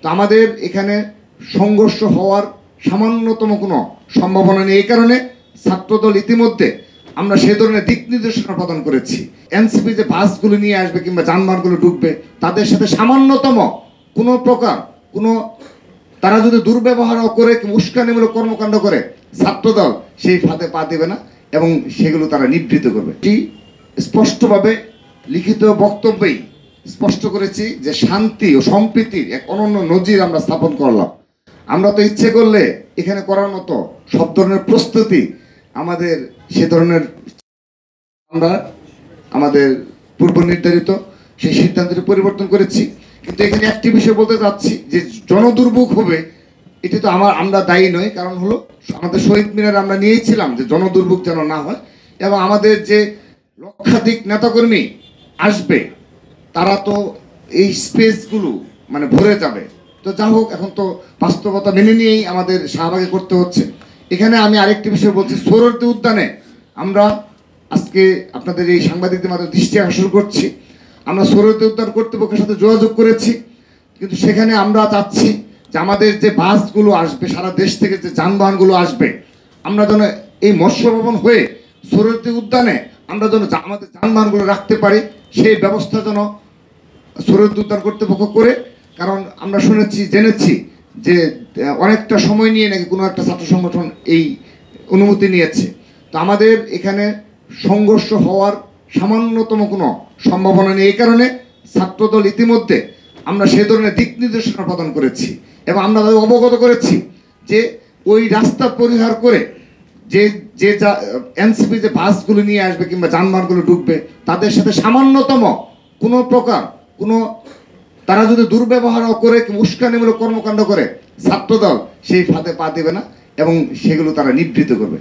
তো আমাদের এখানে সংঘর্ষ হওয়ার সামান্যতম কোনো সম্ভাবনা নেই। এই কারণে ছাত্রদল ইতিমধ্যে আমরা সেই ধরনের দিক নির্দেশনা প্রদান করেছি। এনসিপি যে বাসগুলো নিয়ে আসবে কিংবা যানবাহনগুলো ঢুকবে, তাদের সাথে সামান্যতম কোনো প্রকার কোনো তারা যদি দুর্ব্যবহার করে উস্কানিমূলক কর্মকাণ্ড করে, ছাত্রদল সেই ফাঁদে পা দেবে না এবং সেগুলো তারা নিবৃত্ত করবে। এটি স্পষ্টভাবে লিখিত বক্তব্যেই স্পষ্ট করেছি যে শান্তি ও সম্প্রীতির এক অনন্য নজির আমরা স্থাপন করলাম। আমরা তো ইচ্ছে করলে এখানে করার মতো সব ধরনের প্রস্তুতি আমাদের সে ধরনের আমরা আমাদের পূর্ব নির্ধারিত সেই সিদ্ধান্তটি পরিবর্তন করেছি। কিন্তু এখানে একটি বিষয় বলতে চাচ্ছি যে জনদুর্ভোগ হবে, এটি তো আমরা দায়ী নই। কারণ হলো আমাদের শহীদ মিনারে আমরা নিয়েছিলাম যে জনদুর্ভোগ যেন না হয় এবং আমাদের যে লক্ষাধিক নেতাকর্মী আসবে তারা তো এই স্পেসগুলো মানে ভরে যাবে। তো যা হোক, এখন তো বাস্তবতা মেনে নিয়েই আমাদের শাহবাগে করতে হচ্ছে। এখানে আমি আরেকটি বিষয় বলছি, সোহরাওয়ার্দী উদ্যানে আমরা আজকে আপনাদের এই সাংবাদিকদের মাধ্যমে দৃষ্টি আকর্ষণ করছি। আমরা সোহরাওয়ার্দী উদ্যান কর্তৃপক্ষের সাথে যোগাযোগ করেছি, কিন্তু সেখানে আমরা চাচ্ছি যে আমাদের যে বাসগুলো আসবে, সারা দেশ থেকে যে যানবাহনগুলো আসবে, আমরা যেন এই মৎস্য ভবন হয়ে সোহরাওয়ার্দী উদ্যানে আমরা যেন আমাদের যানবাহনগুলো রাখতে পারি, সেই ব্যবস্থা যেন সোহরাওয়ার্দী উদ্যান কর্তৃপক্ষ করে। কারণ আমরা জেনেছি যে অনেকটা সময় নিয়ে নাকি কোনো একটা ছাত্র সংগঠন এই অনুমতি নিয়েছে। তো আমাদের এখানে সংঘর্ষ হওয়ার সামান্যতম কোনো সম্ভাবনা নেই। এই কারণে ছাত্রদল ইতিমধ্যে আমরা সেই ধরনের দিক নির্দেশনা প্রদান করেছি এবং আমরা তাদের অবগত করেছি যে ওই রাস্তা পরিহার করে যে যে এনসিপি যে বাসগুলো নিয়ে আসবে কিংবা যানবাহনগুলো ঢুকবে, তাদের সাথে সামান্যতম কোনো প্রকার কোনো তারা যদি দুর্ব্যবহার করে উস্কানিমূলক কর্মকাণ্ড করে, ছাত্রদল সেই ফাঁদে পা দেবে না এবং সেগুলো তারা নিবৃত্ত করবে।